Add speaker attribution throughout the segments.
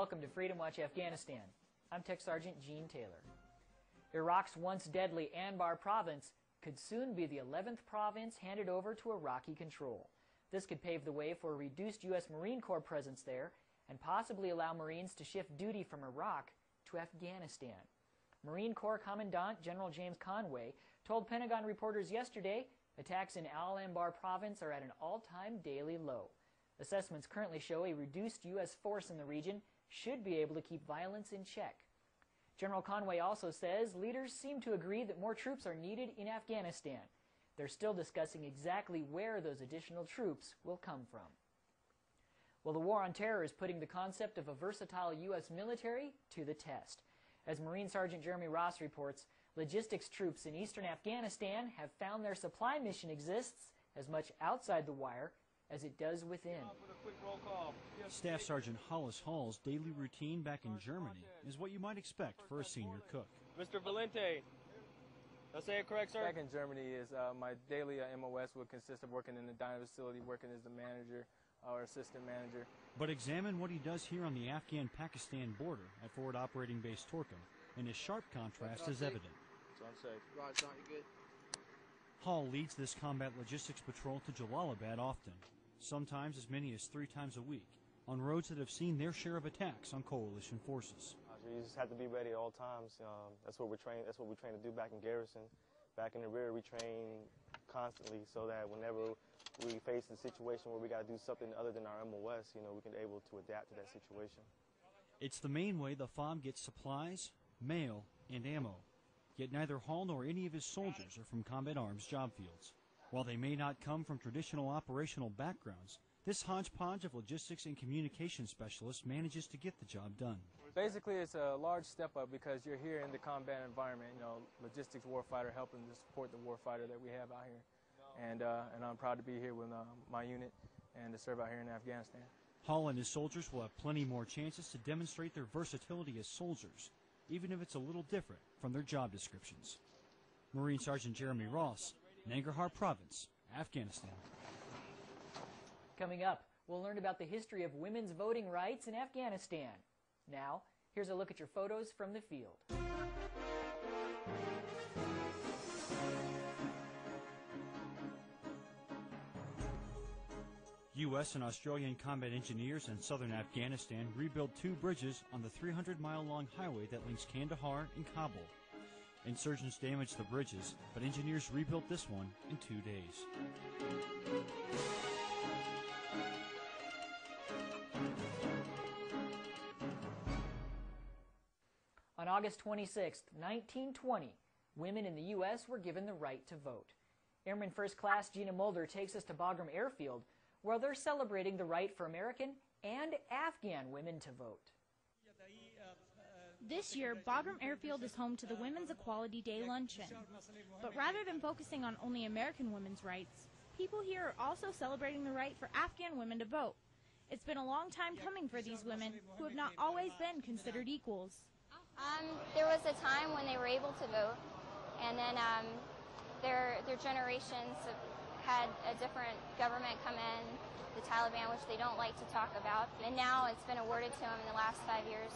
Speaker 1: welcome to Freedom Watch Afghanistan. I'm Tech Sergeant Gene Taylor. Iraq's once deadly Anbar province could soon be the 11th province handed over to Iraqi control. This could pave the way for a reduced U.S. Marine Corps presence there and possibly allow Marines to shift duty from Iraq to Afghanistan. Marine Corps Commandant General James Conway told Pentagon reporters yesterday attacks in Al-Anbar province are at an all-time daily low. Assessments currently show a reduced U.S. force in the region should be able to keep violence in check. General Conway also says leaders seem to agree that more troops are needed in Afghanistan. They're still discussing exactly where those additional troops will come from. Well, the war on terror is putting the concept of a versatile U.S. military to the test. As Marine Sergeant Jeremy Ross reports, logistics troops in eastern Afghanistan have found their supply mission exists as much outside the wire as it does within.
Speaker 2: Staff Sergeant Hollis Hall's daily routine back in Germany is what you might expect for a senior cook.
Speaker 3: Mr. Valente, did I say it correct, sir? Back in Germany, my daily MOS would consist of working in the dining facility, working as the manager or assistant manager.
Speaker 2: But examine what he does here on the Afghan-Pakistan border at Forward Operating Base Torkham, and his sharp contrast is evident.
Speaker 3: It's unsafe.
Speaker 4: Right, it's not good.
Speaker 2: Hall leads this combat logistics patrol to Jalalabad often, sometimes as many as 3 times a week, on roads that have seen their share of attacks on coalition forces.
Speaker 5: You just have to be ready at all times. That's what we're trained. That's what we train to do back in garrison. Back in the rear, we train constantly so that whenever we face a situation where we got to do something other than our MOS, we can be able to adapt to that situation.
Speaker 2: It's the main way the FOB gets supplies, mail, and ammo. Yet neither Hall nor any of his soldiers are from combat arms job fields. While they may not come from traditional operational backgrounds, this hodgepodge of logistics and communication specialists manages to get the job done.
Speaker 3: Basically, it's a large step up because you're here in the combat environment, logistics warfighter helping to support the warfighter that we have out here. And I'm proud to be here with my unit and to serve out here in Afghanistan.
Speaker 2: Hall and his soldiers will have plenty more chances to demonstrate their versatility as soldiers, even if it's a little different from their job descriptions. Marine Sergeant Jeremy Ross, Nangarhar Province, Afghanistan.
Speaker 1: Coming up, we'll learn about the history of women's voting rights in Afghanistan. Now, here's a look at your photos from the field.
Speaker 2: U.S. and Australian combat engineers in southern Afghanistan rebuilt 2 bridges on the 300-mile-long highway that links Kandahar and Kabul. Insurgents damaged the bridges, but engineers rebuilt this one in 2 days.
Speaker 1: On August 26, 1920, women in the U.S. were given the right to vote. Airman First Class Gina Mulder takes us to Bagram Airfield, where they're celebrating the right for American and Afghan women to vote.
Speaker 6: This year, Bagram Airfield is home to the Women's Equality Day Luncheon. But rather than focusing on only American women's rights, people here are also celebrating the right for Afghan women to vote. It's been a long time coming for these women who have not always been considered equals.
Speaker 7: There was a time when they were able to vote, and then their generations had a different government come in, the Taliban, which they don't like to talk about. And now it's been awarded to them in the last 5 years,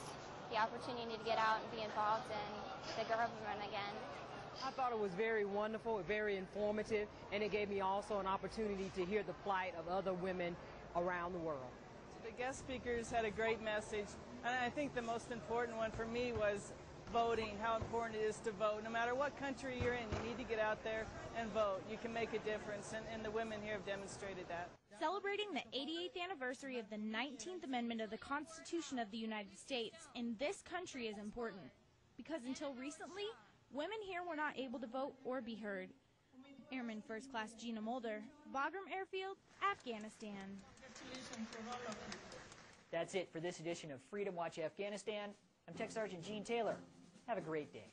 Speaker 7: the opportunity to get out and be involved in the government again.
Speaker 8: I thought it was very wonderful, very informative, and it gave me also an opportunity to hear the plight of other women around the world.
Speaker 9: The guest speakers had a great message, and I think the most important one for me was voting, how important it is to vote. No matter what country you're in, you need to get out there and vote. You can make a difference, and the women here have demonstrated that.
Speaker 6: Celebrating the 88th anniversary of the 19th Amendment of the Constitution of the United States in this country is important, because until recently, women here were not able to vote or be heard. Airman First Class Gina Mulder, Bagram Airfield, Afghanistan.
Speaker 1: That's it for this edition of Freedom Watch Afghanistan. I'm Tech Sergeant Gene Taylor. Have a great day.